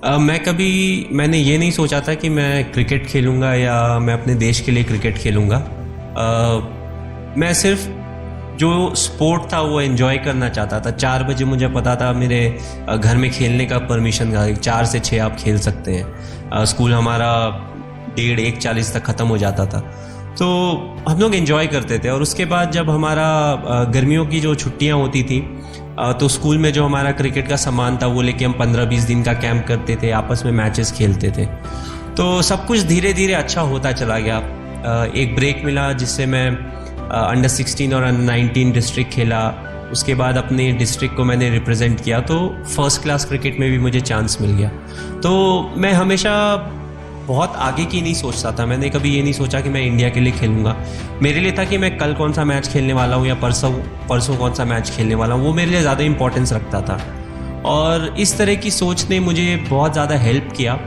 मैंने ये नहीं सोचा था कि मैं क्रिकेट खेलूँगा या मैं अपने देश के लिए क्रिकेट खेलूँगा। मैं सिर्फ जो स्पोर्ट था वो एंजॉय करना चाहता था। 4 बजे मुझे पता था मेरे घर में खेलने का परमिशन था, 4 से 6 आप खेल सकते हैं। स्कूल हमारा 1:30-1:40 तक ख़त्म हो जाता था, तो हम लोग एंजॉय करते थे। और उसके बाद जब हमारा गर्मियों की जो छुट्टियां होती थी, तो स्कूल में जो हमारा क्रिकेट का सामान था वो लेके हम 15-20 दिन का कैंप करते थे, आपस में मैचेस खेलते थे। तो सब कुछ धीरे धीरे अच्छा होता चला गया। एक ब्रेक मिला जिससे मैं अंडर 16 और अंडर 19 डिस्ट्रिक्ट खेला। उसके बाद अपने डिस्ट्रिक्ट को मैंने रिप्रेजेंट किया, तो फर्स्ट क्लास क्रिकेट में भी मुझे चांस मिल गया। तो मैं हमेशा बहुत आगे की नहीं सोचता था। मैंने कभी ये नहीं सोचा कि मैं इंडिया के लिए खेलूँगा। मेरे लिए था कि मैं कल कौन सा मैच खेलने वाला हूँ या परसों कौन सा मैच खेलने वाला हूँ, वो मेरे लिए ज़्यादा इंपॉर्टेंस रखता था। और इस तरह की सोच ने मुझे बहुत ज़्यादा हेल्प किया,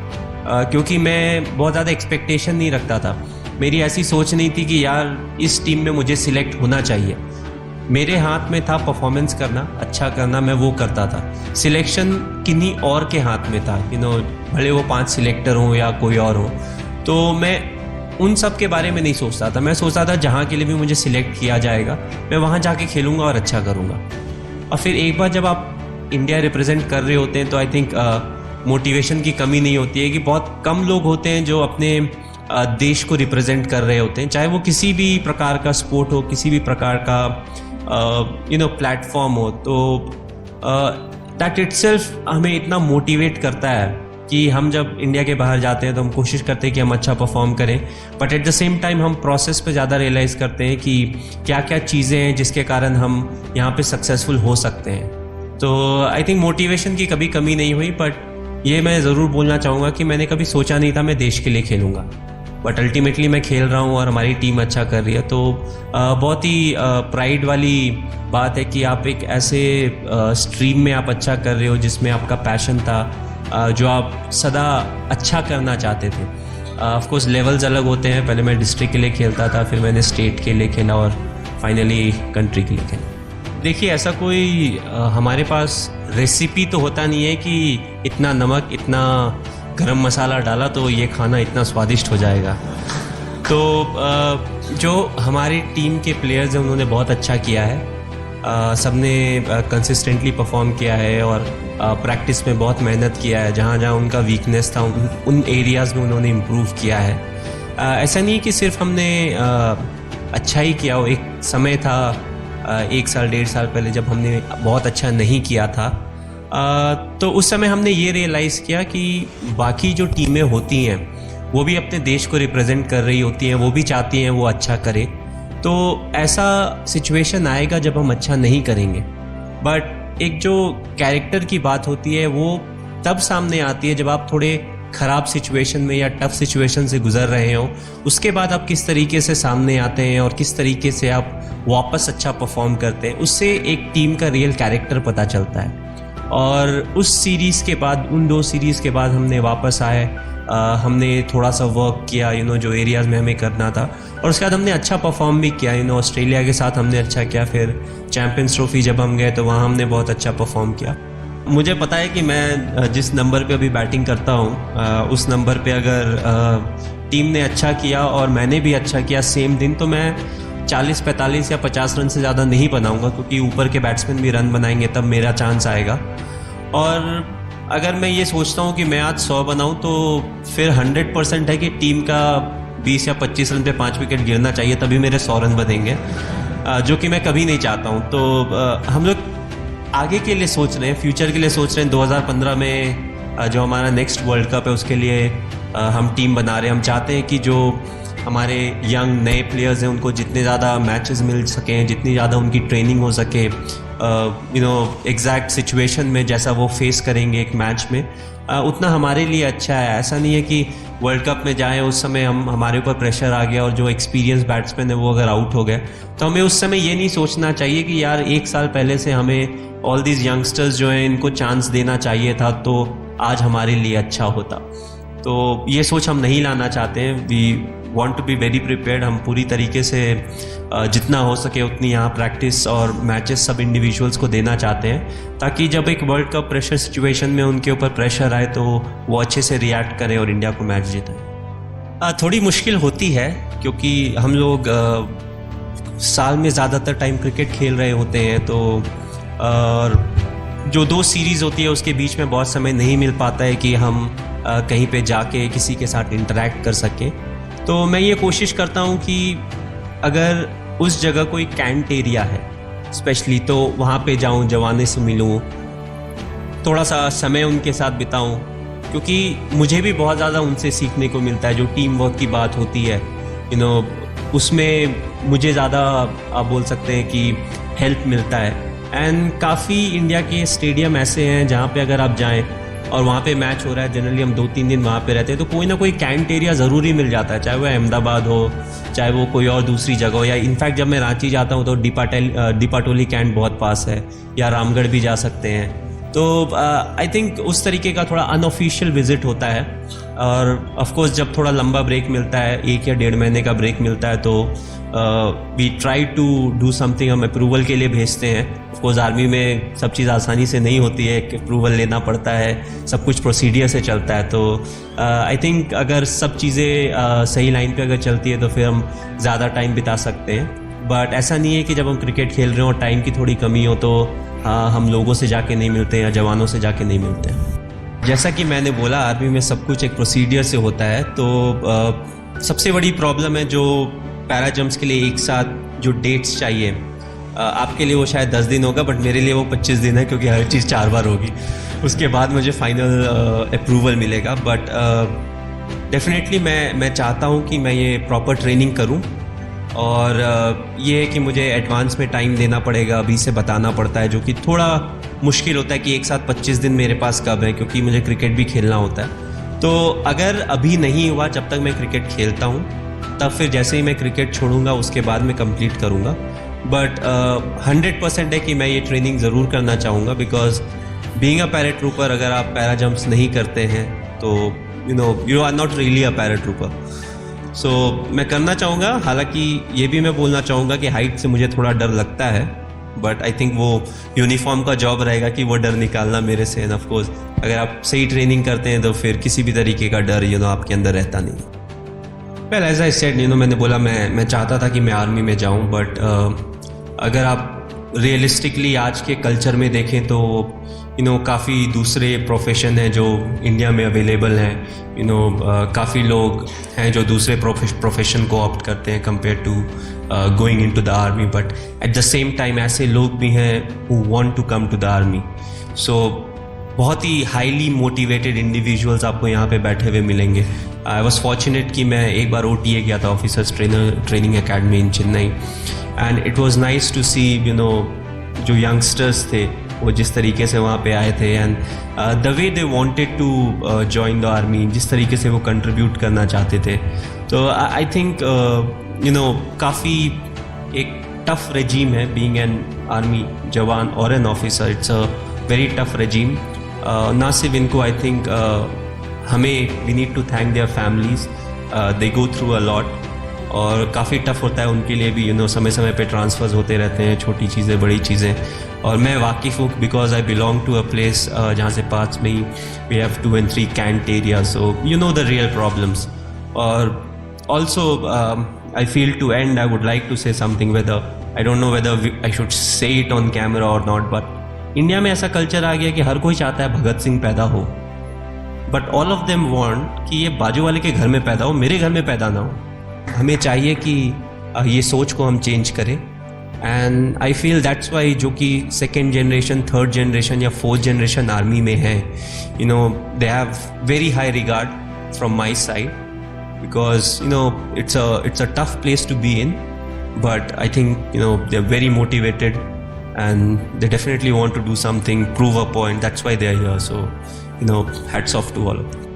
क्योंकि मैं बहुत ज़्यादा एक्सपेक्टेशन नहीं रखता था। मेरी ऐसी सोच नहीं थी कि यार इस टीम में मुझे सिलेक्ट होना चाहिए। मेरे हाथ में था परफॉर्मेंस करना, अच्छा करना, मैं वो करता था। सिलेक्शन किन्हीं और के हाथ में था, भले वो 5 सिलेक्टर हों या कोई और हो। तो मैं उन सब के बारे में नहीं सोचता था। मैं सोचता था जहाँ के लिए भी मुझे सिलेक्ट किया जाएगा मैं वहाँ जाके खेलूँगा और अच्छा करूँगा। और फिर एक बार जब आप इंडिया रिप्रेजेंट कर रहे होते हैं तो आई थिंक मोटिवेशन की कमी नहीं होती है। कि बहुत कम लोग होते हैं जो अपने देश को रिप्रेजेंट कर रहे होते हैं, चाहे वो किसी भी प्रकार का स्पोर्ट हो, किसी भी प्रकार का प्लेटफॉर्म हो। तो दैट इटसेल्फ हमें इतना मोटिवेट करता है कि हम जब इंडिया के बाहर जाते हैं तो हम कोशिश करते हैं कि हम अच्छा परफॉर्म करें, but at the same time हम प्रोसेस पे ज़्यादा रियलाइज़ करते हैं कि क्या क्या चीज़ें हैं जिसके कारण हम यहाँ पे सक्सेसफुल हो सकते हैं। तो आई थिंक मोटिवेशन की कभी कमी नहीं हुई, बट ये मैं ज़रूर बोलना चाहूँगा कि मैंने कभी सोचा नहीं था मैं देश के लिए खेलूँगा, बट अल्टीमेटली मैं खेल रहा हूँ और हमारी टीम अच्छा कर रही है। तो बहुत ही प्राइड वाली बात है कि आप एक ऐसे स्ट्रीम में आप अच्छा कर रहे हो जिसमें आपका पैशन था, जो आप सदा अच्छा करना चाहते थे। ऑफ कोर्स लेवल्स अलग होते हैं। पहले मैं डिस्ट्रिक्ट के लिए खेलता था, फिर मैंने स्टेट के लिए खेला और फाइनली कंट्री के लिए खेला। देखिए, ऐसा कोई हमारे पास रेसिपी तो होता नहीं है कि इतना नमक, इतना गरम मसाला डाला तो ये खाना इतना स्वादिष्ट हो जाएगा। तो जो हमारी टीम के प्लेयर्स हैं उन्होंने बहुत अच्छा किया है। सबने कंसिस्टेंटली परफॉर्म किया है और प्रैक्टिस में बहुत मेहनत किया है। जहाँ जहाँ उनका वीकनेस था उन एरियाज़ में उन्होंने इम्प्रूव किया है। ऐसा नहीं है कि सिर्फ हमने अच्छा ही किया हो। एक समय था 1 साल 1.5 साल पहले जब हमने बहुत अच्छा नहीं किया था, तो उस समय हमने ये रियलाइज़ किया कि बाकी जो टीमें होती हैं वो भी अपने देश को रिप्रेजेंट कर रही होती हैं, वो भी चाहती हैं वो अच्छा करे। तो ऐसा सिचुएशन आएगा जब हम अच्छा नहीं करेंगे, बट एक जो कैरेक्टर की बात होती है वो तब सामने आती है जब आप थोड़े ख़राब सिचुएशन में या टफ सिचुएशन से गुजर रहे हो। उसके बाद आप किस तरीके से सामने आते हैं और किस तरीके से आप वापस अच्छा परफॉर्म करते हैं, उससे एक टीम का रियल कैरेक्टर पता चलता है। और उस सीरीज़ के बाद, उन 2 सीरीज़ के बाद हमने वापस आए, हमने थोड़ा सा वर्क किया जो एरियाज़ में हमें करना था, और उसके बाद हमने अच्छा परफॉर्म भी किया। ऑस्ट्रेलिया के साथ हमने अच्छा किया, फिर चैम्पियंस ट्रॉफी जब हम गए तो वहाँ हमने बहुत अच्छा परफॉर्म किया। मुझे पता है कि मैं जिस नंबर पे अभी बैटिंग करता हूँ उस नंबर पे अगर टीम ने अच्छा किया और मैंने भी अच्छा किया सेम दिन, तो मैं 40, 45 या 50 रन से ज़्यादा नहीं बनाऊंगा, क्योंकि ऊपर के बैट्समैन भी रन बनाएंगे तब मेरा चांस आएगा। और अगर मैं ये सोचता हूँ कि मैं आज 100 बनाऊँ तो फिर 100% है कि टीम का 20 या 25 रन पे 5 विकेट गिरना चाहिए, तभी मेरे 100 रन बनेंगे, जो कि मैं कभी नहीं चाहता हूँ। तो हम लोग आगे के लिए सोच रहे हैं, फ्यूचर के लिए सोच रहे हैं। 2015 में जो हमारा नेक्स्ट वर्ल्ड कप है उसके लिए हम टीम बना रहे हैं। हम चाहते हैं कि जो हमारे यंग नए प्लेयर्स हैं उनको जितने ज़्यादा मैचेस मिल सकें, जितनी ज़्यादा उनकी ट्रेनिंग हो सके, एग्जैक्ट सिचुएशन में जैसा वो फेस करेंगे एक मैच में, उतना हमारे लिए अच्छा है। ऐसा नहीं है कि वर्ल्ड कप में जाएं उस समय हमारे ऊपर प्रेशर आ गया और जो एक्सपीरियंस बैट्समैन है वो अगर आउट हो गए, तो हमें उस समय ये नहीं सोचना चाहिए कि यार 1 साल पहले से हमें ऑल दीज यंगस्टर्स जो हैं इनको चांस देना चाहिए था तो आज हमारे लिए अच्छा होता। तो ये सोच हम नहीं लाना चाहते हैं। Want to be very prepared. हम पूरी तरीके से जितना हो सके उतनी यहाँ प्रैक्टिस और मैचेस सब इंडिविजुअल्स को देना चाहते हैं, ताकि जब एक वर्ल्ड कप प्रेशर सिचुएशन में उनके ऊपर प्रेशर आए तो वो अच्छे से रिएक्ट करें और इंडिया को मैच जिताएं। थोड़ी मुश्किल होती है क्योंकि हम लोग साल में ज़्यादातर टाइम क्रिकेट खेल रहे होते हैं, तो और जो 2 सीरीज़ होती है उसके बीच में बहुत समय नहीं मिल पाता है कि हम कहीं पे जाके किसी के साथ इंटरेक्ट कर सकें। तो मैं ये कोशिश करता हूँ कि अगर उस जगह कोई कैंट एरिया है स्पेशली, तो वहाँ पे जाऊँ, जवानों से मिलूँ, थोड़ा सा समय उनके साथ बिताऊँ, क्योंकि मुझे भी बहुत ज़्यादा उनसे सीखने को मिलता है। जो टीम वर्क की बात होती है उसमें मुझे ज़्यादा आप बोल सकते हैं कि हेल्प मिलता है। एंड काफ़ी इंडिया के स्टेडियम ऐसे हैं जहाँ पे अगर आप जाएं और वहाँ पे मैच हो रहा है, जनरली हम 2-3 दिन वहाँ पे रहते हैं, तो कोई ना कोई कैंट एरिया ज़रूरी मिल जाता है, चाहे वो अहमदाबाद हो, चाहे वो कोई और दूसरी जगह हो, या इनफैक्ट जब मैं रांची जाता हूँ तो दीपाटोली कैंट बहुत पास है, या रामगढ़ भी जा सकते हैं। तो आई थिंक उस तरीके का थोड़ा अनऑफिशियल विजिट होता है। और ऑफ कोर्स जब थोड़ा लंबा ब्रेक मिलता है, 1 या 1.5 महीने का ब्रेक मिलता है, तो we try to do something. हम अप्रूवल के लिए भेजते हैं। ऑफ कोर्स आर्मी में सब चीज़ आसानी से नहीं होती है, अप्रूवल लेना पड़ता है, सब कुछ प्रोसीडियर से चलता है। तो आई थिंक अगर सब चीज़ें सही लाइन पे अगर चलती है तो फिर हम ज़्यादा टाइम बिता सकते हैं। बट ऐसा नहीं है कि जब हम क्रिकेट खेल रहे हो और टाइम की थोड़ी कमी हो तो हम लोगों से जाके नहीं मिलते या जवानों से जाके नहीं मिलते हैं। जैसा कि मैंने बोला, आर्मी में सब कुछ एक प्रोसीडियर से होता है। तो सबसे बड़ी प्रॉब्लम है जो पैरा जंप्स के लिए एक साथ जो डेट्स चाहिए, आपके लिए वो शायद 10 दिन होगा, बट मेरे लिए वो 25 दिन है, क्योंकि हर चीज़ 4 बार होगी। उसके बाद मुझे फाइनल अप्रूवल मिलेगा। बट डेफिनेटली मैं चाहता हूँ कि मैं ये प्रॉपर ट्रेनिंग करूँ, और ये है कि मुझे एडवांस में टाइम देना पड़ेगा, अभी से बताना पड़ता है, जो कि थोड़ा मुश्किल होता है कि एक साथ 25 दिन मेरे पास कब है, क्योंकि मुझे क्रिकेट भी खेलना होता है। तो अगर अभी नहीं हुआ, जब तक मैं क्रिकेट खेलता हूँ, तब फिर जैसे ही मैं क्रिकेट छोड़ूंगा उसके बाद मैं कंप्लीट करूँगा। बट 100% है कि मैं ये ट्रेनिंग ज़रूर करना चाहूँगा, बिकॉज बीइंग अ पैराट्रूपर, अगर आप पैरा जंप्स नहीं करते हैं तो you are not really a paratrooper. So मैं करना चाहूँगा। हालांकि ये भी मैं बोलना चाहूँगा कि हाइट से मुझे थोड़ा डर लगता है, बट आई थिंक वो यूनिफॉर्म का जॉब रहेगा कि वो डर निकालना मेरे से। एंड ऑफ कोर्स अगर आप सही ट्रेनिंग करते हैं तो फिर किसी भी तरीके का डर आपके अंदर रहता नहीं। वेल एज आई सेड, मैंने बोला मैं चाहता था कि मैं आर्मी में जाऊँ, बट अगर आप रियलिस्टिकली आज के कल्चर में देखें तो काफ़ी दूसरे प्रोफेशन हैं जो इंडिया में अवेलेबल हैं। काफ़ी लोग हैं जो दूसरे प्रोफेशन को ऑप्ट करते हैं compare to going into the army, but at the same time ऐसे लोग भी हैं who want to come to the army. So बहुत ही हाईली मोटिवेटेड इंडिविजुअल्स आपको यहाँ पे बैठे हुए मिलेंगे। आई वॉज फॉर्चुनेट कि मैं एक बार OTA गया था, officers training academy in Chennai, and it was nice to see जो यंगस्टर्स थे वो जिस तरीके से वहाँ पे आए थे, and the way they wanted to join the army, जिस तरीके से वो कंट्रीब्यूट करना चाहते थे। तो आई थिंक काफ़ी एक टफ रेजीम है बीइंग एन आर्मी जवान और an officer. It's a very tough regime. ना सिर्फ इनको, आई थिंक हमें we need to thank their families, they go through a lot, और काफ़ी टफ होता है उनके लिए भी। समय समय पे ट्रांसफर्स होते रहते हैं, छोटी चीज़ें बड़ी चीज़ें। और मैं वाकिफ़ हूँ because I belong to a place जहाँ से पास में ही we have 2 and 3 cantt area, so the real problems. और also I feel to and I would like to say something, whether I don't know whether I should say it on camera और not, but India में ऐसा culture आ गया कि हर कोई चाहता है भगत सिंह पैदा हो, but all of them want कि ये बाजू वाले के घर में पैदा हो, मेरे घर में पैदा ना हो। हमें चाहिए कि ये सोच को हम चेंज करें, and I feel that's why जो कि 2nd जनरेशन, 3rd जनरेशन या 4th जनरेशन आर्मी में है, they have very high regard from my side, because it's a tough place to be in, but I think they're very motivated and they definitely want to do something, prove a point. That's why they're here. So hats off to all of them.